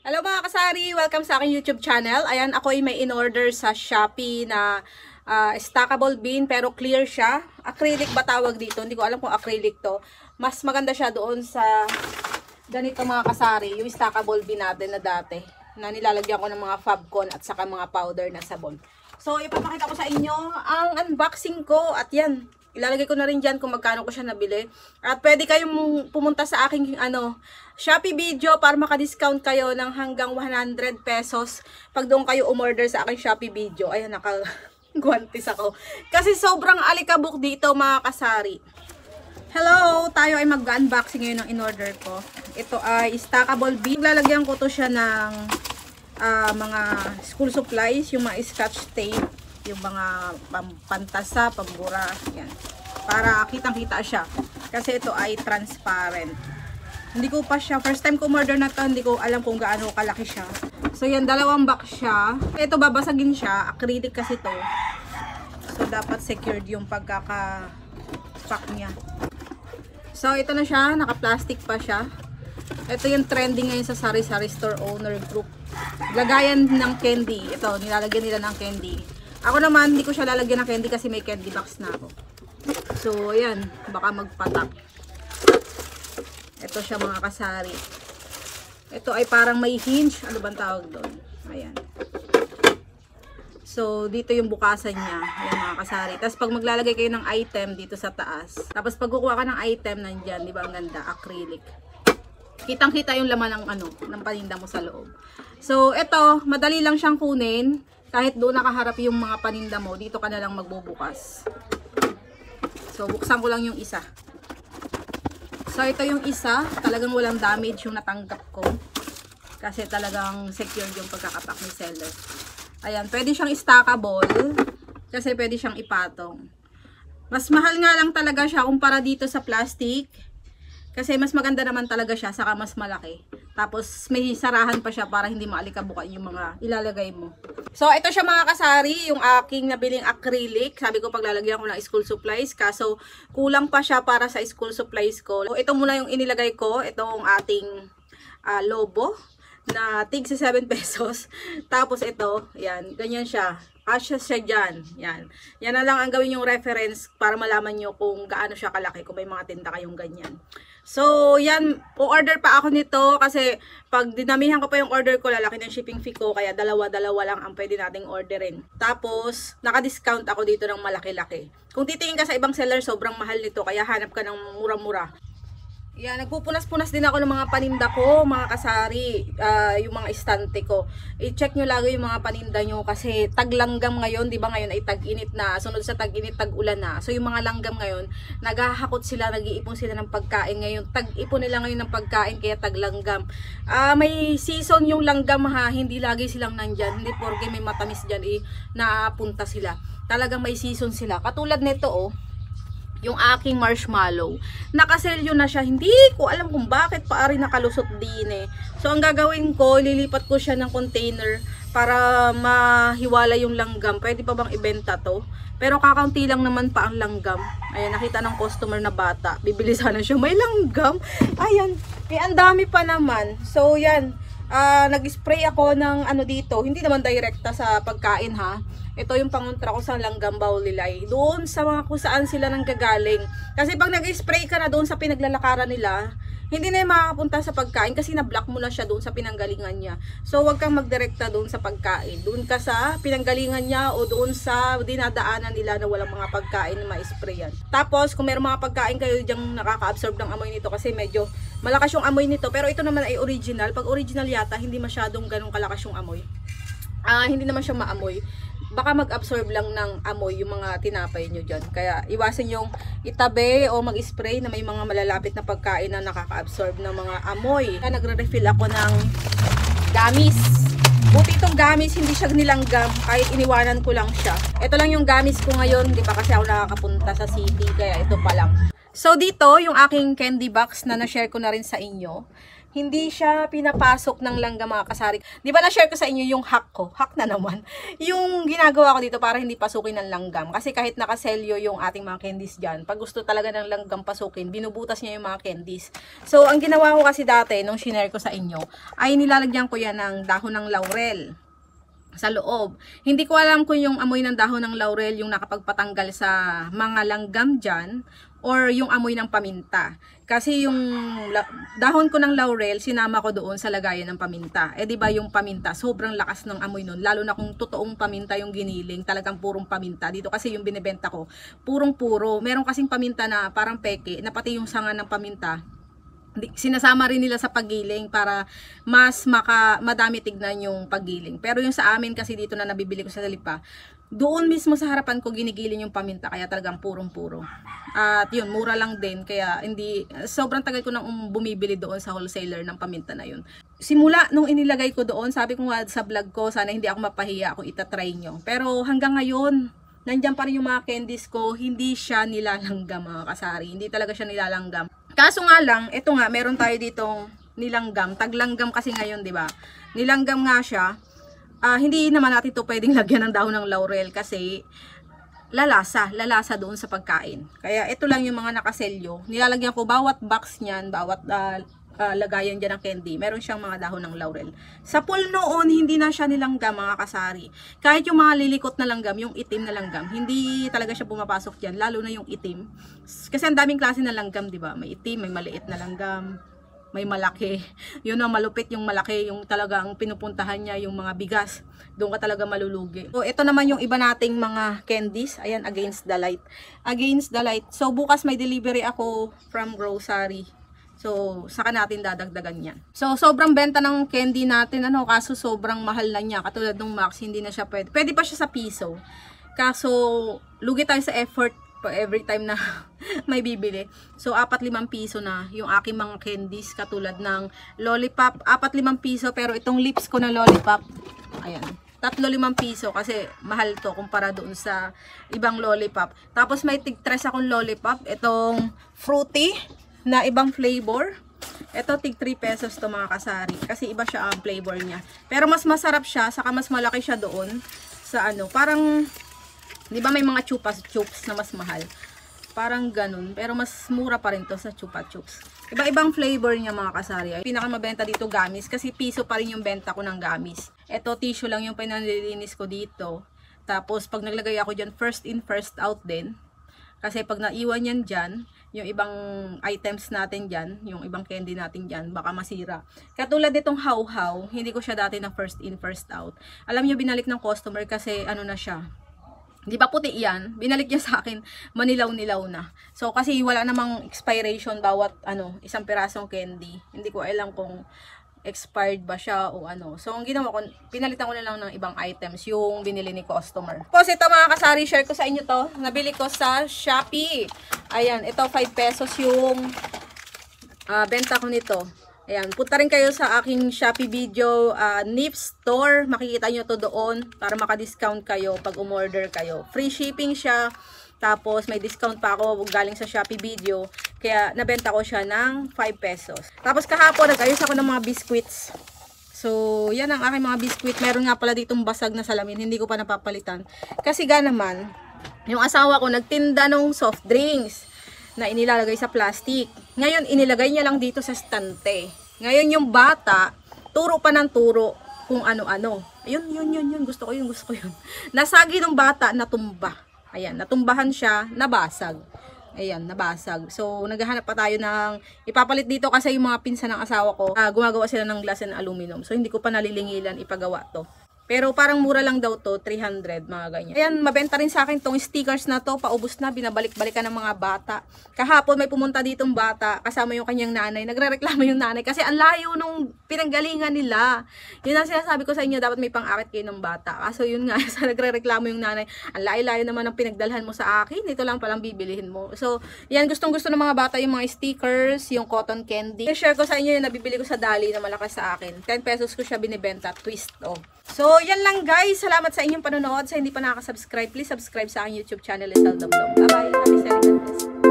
Hello mga kasari! Welcome sa aking YouTube channel. Ayan, ako ay may in-order sa Shopee na stackable bin pero clear siya. Acrylic ba tawag dito? Hindi ko alam kung acrylic to. Mas maganda siya doon sa ganito mga kasari, yung stackable bin natin na dati. Na nilalagyan ko ng mga Fabcon at saka mga powder na sabon. So, ipapakita ko sa inyo ang unboxing ko at yan. Ilalagay ko na rin dyan kung magkano ko siya nabili. At pwede kayong pumunta sa aking Shopee video para maka-discount kayo ng hanggang 100 pesos pag doon kayo umorder sa aking Shopee video. Ayan, naka-guantes ako. Kasi sobrang alikabok dito mga kasari. Hello! Tayo ay mag-unboxing ngayon ng in-order ko. Ito ay stackable bin. Lalagyan ko to siya ng mga school supplies, yung mga scotch tape, yung mga pantasa, pambura, yan. Para kitang-kita siya. Kasi ito ay transparent. Hindi ko pa siya, first time ko order na to, hindi ko alam kung gaano kalaki siya. So yan, dalawang box siya. Ito babasagin siya, acrylic kasi to. So dapat secured yung pagkaka-pack niya. So ito na siya, naka-plastic pa siya. Ito yung trending ngayon sa sari-sari store owner group. Lagayan ng candy. Ito, nilalagyan nila ng candy. Ako naman, hindi ko siya lalagyan ng candy kasi may candy box na ako. So, ayan. Baka magpatak. Ito siya mga kasari. Ito ay parang may hinge. Ano bang tawag doon? Ayan. So, dito yung bukasan niya. Ayan mga kasari. Tapos, pag maglalagay kayo ng item dito sa taas. Tapos, pag kukuha ka ng item nandyan, di ba ang ganda? Acrylic. Kitang-kita yung laman ng paninda mo sa loob. So, ito, madali lang siyang kunin. Kahit doon nakaharap yung mga paninda mo, dito ka na lang magbubukas. So, buksan ko lang yung isa. So, ito yung isa. Talagang walang damage yung natanggap ko. Kasi talagang secure yung pagkakapak ni seller. Ayan, pwede siyang stackable. Kasi pwede siyang ipatong. Mas mahal nga lang talaga siya kumpara dito sa plastic. Kasi mas maganda naman talaga siya, saka mas malaki. Tapos may sarahan pa siya para hindi maalikabukan yung mga ilalagay mo. So ito siya mga kasari, yung aking nabiling acrylic. Sabi ko paglalagyan ko ng school supplies, kaso kulang pa siya para sa school supplies ko. So, ito muna yung inilagay ko, itong ating lobo na tig sa 7 pesos. Tapos ito, yan, ganyan siya. Kasya siya dyan. Yan. Yan na lang ang gawin yung reference para malaman nyo kung gaano siya kalaki, kung may mga tinda kayong ganyan. So, yan, o-order pa ako nito kasi pag dinamihan ko pa yung order ko, lalaki ng shipping fee ko, kaya dalawa-dalawa lang ang pwede nating orderin. Tapos, naka-discount ako dito ng malaki-laki. Kung titingin ka sa ibang seller, sobrang mahal nito, kaya hanap ka ng mura-mura. Yan, nagpupunas-punas din ako ng mga paninda ko, mga kasari, yung mga estante ko. I-check nyo lagi yung mga paninda nyo kasi taglanggam ngayon, di ba ngayon ay tag-init na, sunod sa tag-init, tag-ulan na. So yung mga langgam ngayon, naghahakot sila, nag-iipon sila ng pagkain ngayon. Tag-ipon nila ngayon ng pagkain kaya taglanggam. May season yung langgam ha, hindi lagi silang nandyan. Hindi porke may matamis dyan, napunta sila. Talagang may season sila. Katulad nito yung aking marshmallow. Nakaselyo na siya. Hindi ko alam kung bakit paari nakalusot din So, ang gagawin ko, lilipat ko siya ng container para mahiwala yung langgam. Pwede pa bang ibenta to? Pero kakaunti lang naman pa ang langgam. Ayan, nakita ng customer na bata. Bibili sana siya. May langgam. Ayan. Ang dami pa naman. So, yan. Nag-spray ako ng dito. Hindi naman direkta sa pagkain ha. Ito yung pangontra ko sa langgam baulilay. Doon sa mga kung saan sila nang gagaling. Kasi pag nag-spray ka na doon sa pinaglalakaran nila, hindi na yung makakapunta sa pagkain kasi na-block mo na siya doon sa pinanggalingan niya. So, wag kang magdirekta doon sa pagkain. Doon ka sa pinanggalingan niya o doon sa dinadaanan nila na walang mga pagkain na ma-sprayan. Tapos, kung mayroong mga pagkain kayo diyang nakaka-absorb ng amoy nito kasi medyo malakas yung amoy nito. Pero ito naman ay original. Pag original yata, hindi masyadong ganun kalakas yung amoy. Hindi naman siya maamoy. Baka mag-absorb lang ng amoy yung mga tinapay nyo dyan. Kaya iwasan yung itabi o mag-spray na may mga malalapit na pagkain na nakaka-absorb ng mga amoy. Kaya nagre-refill ako ng gamis. Buti itong gamis, hindi siya nilanggam kahit iniwanan ko lang siya. Ito lang yung gamis ko ngayon. Di pa kasi ako nakakapunta sa city. Kaya ito pa lang. So dito, yung aking candy box na na-share ko na rin sa inyo. hindi siya pinapasok ng langgam mga kasari. Di ba na-share ko sa inyo yung hack ko? Hack na naman. Yung ginagawa ko dito para hindi pasukin ng langgam. Kasi kahit nakaselyo yung ating mga candies dyan, pag gusto talaga ng langgam pasukin, binubutas niya yung mga candies. So, ang ginawa ko kasi dati, nung shinare ko sa inyo, ay nilalagyan ko yan ng dahon ng laurel sa loob. Hindi ko alam kung yung amoy ng dahon ng laurel yung nakapagpatanggal sa mga langgam dyan, or yung amoy ng paminta. Kasi yung dahon ko ng laurel, sinama ko doon sa lagayan ng paminta. Eh di ba yung paminta, sobrang lakas ng amoy nun. Lalo na kung totoong paminta yung giniling, talagang purong paminta. Dito kasi yung binibenta ko, purong-puro. Meron kasing paminta na parang peke, na pati yung sanga ng paminta, sinasama rin nila sa paggiling para mas madami tignan yung paggiling. Pero yung sa amin kasi dito na nabibili ko sa Lipa, doon mismo sa harapan ko ginigiling yung paminta, kaya talagang purong-puro. At yun, mura lang din, kaya hindi, sobrang tagal ko nang bumibili doon sa wholesaler ng paminta na yun. Simula nung inilagay ko doon, sabi ko nga sa vlog ko, sana hindi ako mapahiya kung itatry nyo. Pero hanggang ngayon, nandiyan pa rin yung mga candies ko, hindi siya nilalanggam mga kasari, hindi talaga siya nilalanggam. Kaso nga lang, ito nga, meron tayo ditong nilanggam, taglanggam kasi ngayon, di ba? Nilanggam nga siya. Hindi naman natin ito pwedeng lagyan ng dahon ng laurel kasi lalasa doon sa pagkain. Kaya ito lang yung mga nakaselyo. Nilalagyan ko bawat box niyan, bawat lagayan dyan ng candy, meron siyang mga dahon ng laurel. Sa pool noon, hindi na siya nilanggam mga kasari. Kahit yung mga lilikot na langgam, yung itim na langgam, hindi talaga siya pumapasok dyan, lalo na yung itim. Kasi ang daming klase na langgam, di ba? May itim, may maliit na langgam, may malaki. Yun ang malupit, yung malaki, yung talagang pinupuntahan niya, yung mga bigas. Doon ka talaga malulugi. So, ito naman yung iba nating mga candies. Ayan, Against the Light. Against the Light. So, bukas may delivery ako from grocery. So, saka natin dadagdagan yan. So, sobrang benta ng candy natin, kaso sobrang mahal na niya. Katulad ng Max, hindi na siya pwede. Pwede pa siya sa piso. Kaso, lugi tayo sa effort every time na may bibili. So, 4-5 piso na yung aking mga candies. Katulad ng lollipop, 4-5 piso. Pero itong lips ko na lollipop, ayan, 3-5 piso kasi mahal to kumpara doon sa ibang lollipop. Tapos may tig-3 akong lollipop. Itong fruity na ibang flavor. Ito tig 3 pesos to mga kasari. Kasi iba siya ang flavor niya. Pero mas masarap siya, saka mas malaki siya doon sa parang, di ba may mga chupa chups na mas mahal? Parang ganun. Pero mas mura pa rin to sa chupa chups. Iba-ibang flavor niya mga kasari. Pinakamabenta dito gamis kasi piso pa rin yung benta ko ng gamis. Ito tissue lang yung pinanlilinis ko dito. Tapos pag naglagay ako dyan, first in first out din. Kasi pag naiwan yan dyan, yung ibang items natin dyan, yung ibang candy natin dyan, baka masira. Katulad nitong how-how, hindi ko siya dati na first in, first out. Alam nyo, binalik ng customer kasi na siya. Di ba puti yan? Binalik niya sa akin, manilaw-nilaw na. So, kasi wala namang expiration bawat, isang pirasong candy. Hindi ko alam kung expired ba siya o So, ang ginawa ko, pinalitan ko na lang ng ibang items yung binili ni customer. Tapos, ito mga kasari, share ko sa inyo to. Nabili ko sa Shopee. Ayan, ito 5 pesos yung benta ko nito. Ayan, punta rin kayo sa aking Shopee video, Nip Store. Makikita nyo to doon para maka-discount kayo pag umorder kayo. Free shipping siya. Tapos, may discount pa ako galing sa Shopee video. Kaya, nabenta ko siya ng 5 pesos. Tapos, kahapon, nag-ayos ako ng mga biscuits. So, yan ang aking mga biscuit. Meron nga pala ditong basag na salamin. Hindi ko pa napapalitan. Kasi naman, yung asawa ko nagtinda ng soft drinks na inilalagay sa plastic. Ngayon, inilagay niya lang dito sa stante. Ngayon, yung bata, turo pa ng turo kung ano-ano. Yun. Gusto ko yun. Nasagi ng bata, natumba. Ayan, natumbahan siya, nabasag. Ayan, nabasag. So, naghahanap pa tayo ng ipapalit dito kasi yung mga pinsan ng asawa ko, gumagawa sila ng glass and aluminum. So, hindi ko pa nalilingilan ipagawa to. Pero parang mura lang daw to, 300, mga ganyan. Ayan, mabenta rin sa akin tong stickers na to, paubos na, binabalik-balikan ng mga bata. Kahapon may pumunta ditong bata, kasama yung kanyang nanay, nagrereklamo yung nanay kasi ang layo nung pinanggalingan nila. Yun ang sinasabi ko sa inyo, dapat may pang-akit kayo ng bata. Kaso yun nga, sa nagrereklamo yung nanay, ang layo-layo naman ang pinagdalhan mo sa akin, ito lang palang bibilihin mo. So, yan, gustong-gusto ng mga bata yung mga stickers, yung cotton candy. I-share ko sa inyo yung nabibili ko sa Dali na malakas sa akin. 10 pesos ko siya binibenta, twist, So, yan lang guys. Salamat sa inyong panonood. Sa hindi pa nakaka-subscribe, please subscribe sa aking YouTube channel, Lisel Domdom. Bye-bye. Happy selling.